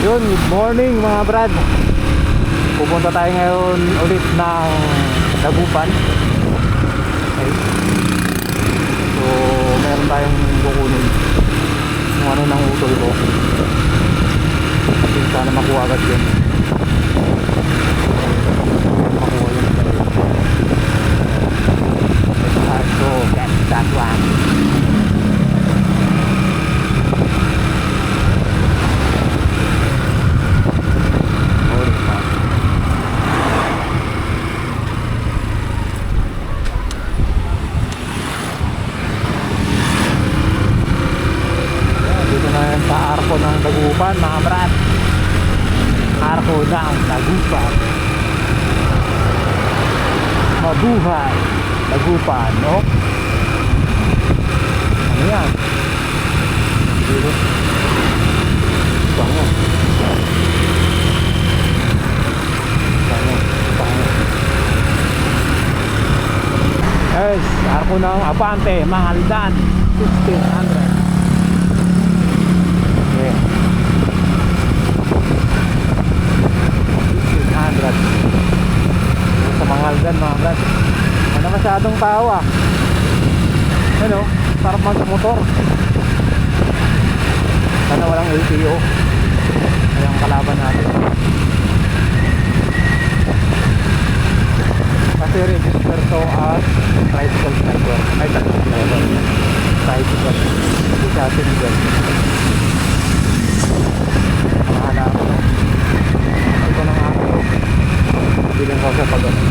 Yun, good morning mga brad. Pupunta tayo ngayon ulit ng Dagupan. Okay. So, meron tayong kukunin kung ano ng utol ko. Kasi sana makuha agad yun. Makuha yun. So, get that one. Sa Arco ng Dagupan mga brad. Arco ng Dagupan. Mabuhay Dagupan, no? Ano yan? Dito bango. Yes, Arco ng Abante, Mahaldan 1600. Sa Mangaldan mga brad. Ano masyadong tao ah. Ano, parang motor. Sana walang LTO. Ayan ang kalaban natin. Kasi register to as tricycle driver. Ay, tricycle driver. Tricycle. Hindi siya sinigil. Mahala ko. Ito na nga ako. Bilang ko sa pag-ano.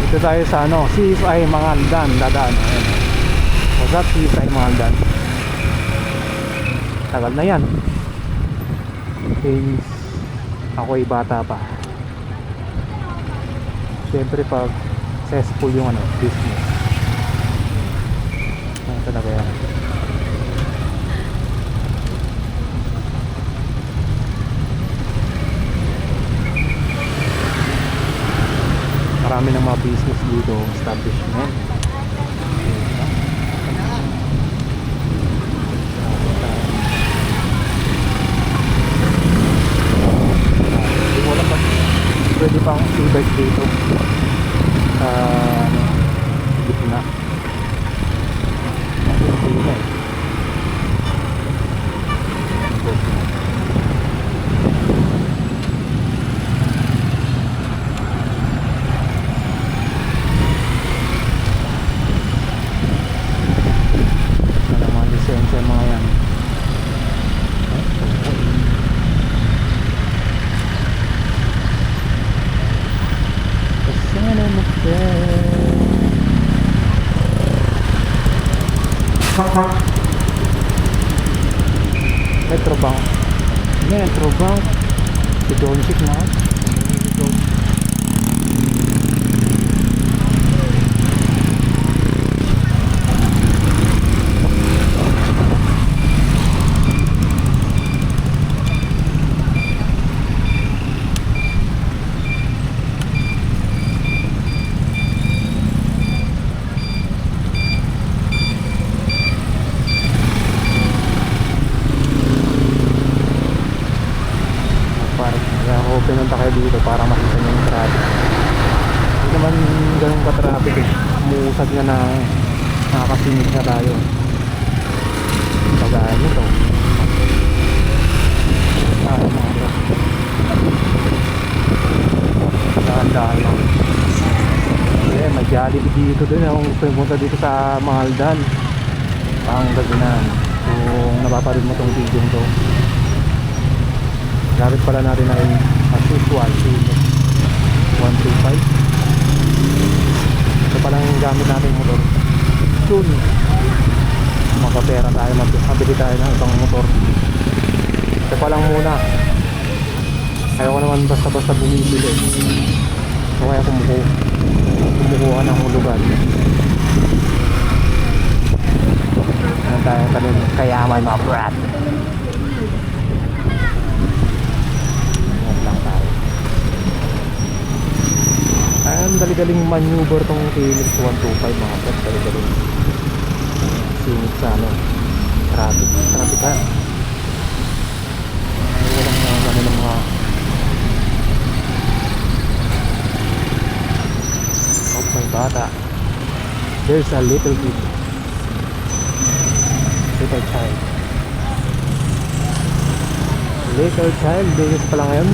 Dito tayo sa ano, CSI Mangaldan. Dadaan. What's up CSI Mangaldan? Tagal na yan. Since ako'y bata pa. Siyempre pag successful yung ano, business. Ano talaga yan? Marami ng mga business dito, establishment. Hindi ko alam ba pwede pang e-bike dito sa gitna. Metrobank. Metrobank. Si Donsik na. Pinunta kayo dito para makita nyo yung traffic. Hindi naman ganun ka traffic eh. Umuusad nga na nakakasinig na tayo. Pagkaan nyo to. Ay mga bro. Dahan-dahan lang. Eh, may Jollibee dito din. Kung pumunta dito sa Mahaldan, Pangasinan. Kung napapanood mo tong video to, gamit pala natin na yung as usual 125. Ito palang gamit natin motor. Soon makapera tayo, mabili tayo ng ibang motor. Ito palang muna. Ayaw ko naman basta-basta bumibili. So kaya kumukuha ng hulugan. Ano tayo tanin kayaman mga brat. And dali-daling maneuver tong Phoenix 125 mga brad. Dali-daling singit sa ano, traffic ha. Walang ano ng mga may bata. There's a little child. Little child, babies pa lang ngayon.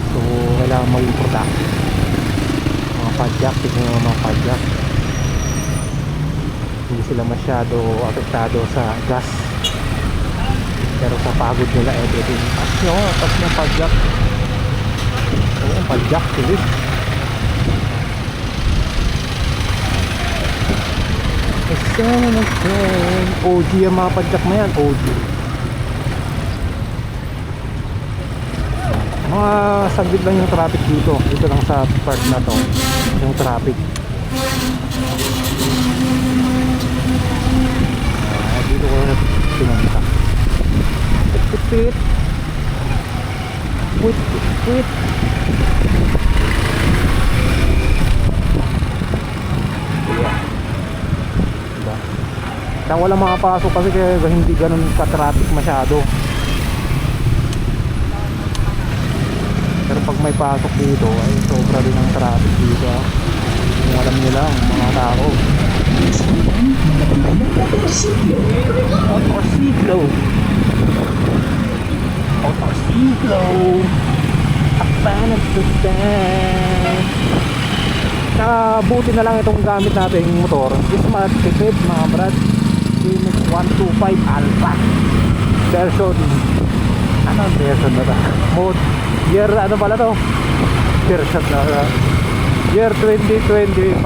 So kailangan maging product. Mga padjak, tignan mo mga padjak. Hindi sila masyado apektado sa gas, pero sa pagod nila everything. Pas na padjak. Oo, padjak tulis. OG ang mga padjak na yan, OG. Mga saglit lang yung traffic dito. Dito lang sa part na to yung traffic. Dito ko na pinunta. Pit. Wait. Kaya wala makapasok kasi kaya hindi ganun ka-traffic masyado. Pero pag may pasok dito ay sobra din ang traffic dito. Kung alam nyo lang mga tao. Autosiklo Apan at sudan. Saka buti na lang itong gamit natin yung motor is matipid mga brad. Phoenix 125 Alpha version, ano version na ba? Mode year ano pala to? Version na year 2025.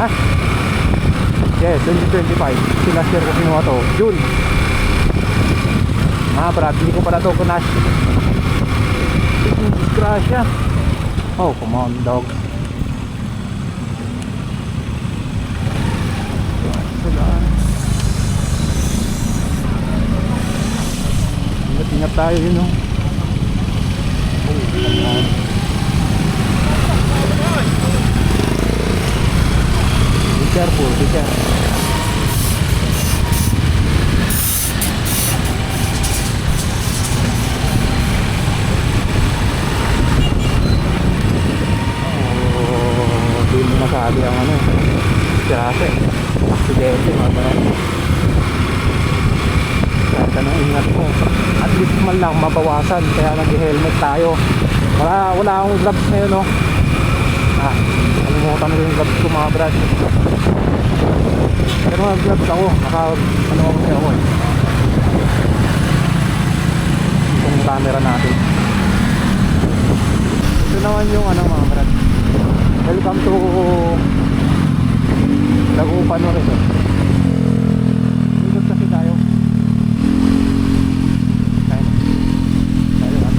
Ha? Yes, 2025. Last year ko kinuha to, June. Mga brad, hindi ko pala to kunash. Disgrasya. Oh, come on dog. Ingat tayo yun, no? Oh, ayan. Be careful. Oh, di mo nasabi ang ano, sirase, aksidente, mga ganun. Kaya nang ingat mo, at least man lang mabawasan, kaya nag-helmet tayo. Wala akong gloves ngayon, no? Kalimutan mo yung gloves ko mga brad. Pero mga gloves ako, ano ako eh, itong camera natin. Ito naman yung ano mga brad, welcome to Dagupan mo rin. Ikot kasi tayo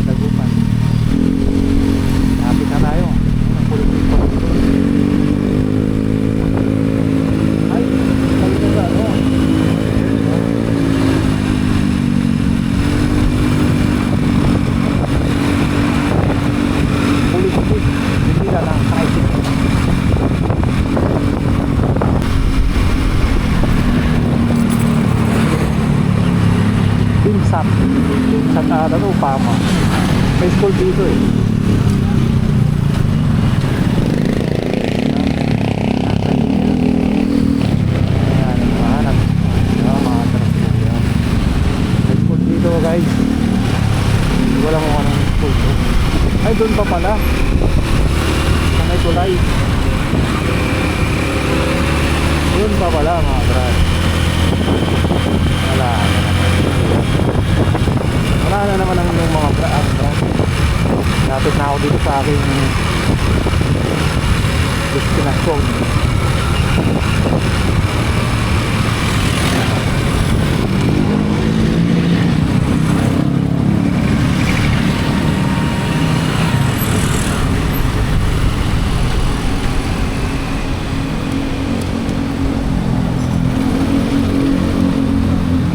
Dagupan. Lapit na tayo. Ay, sabi na ba, no? Pulis, hindi ka lang tricycle. Pinsat ata to, Pama. May school dito eh. Ayan, mahanap. Mga transport yan. May school dito guys. Hindi ko alam kung anong school to. Ay, doon pa pala sa may tulay. Doon pa pala mga brad. Wala na naman ang yung mga brad, no? Lapit na ako dito sa aking destinasyon.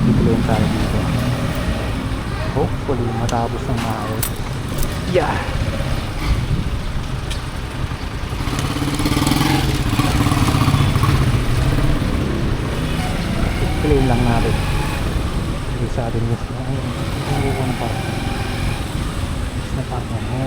Bibigyan tayo dito. Hopefully matapos ng maayos. Yeah. lang natin. Hindi sa atin gusto. Ay, hindi ko na parang. Na parang.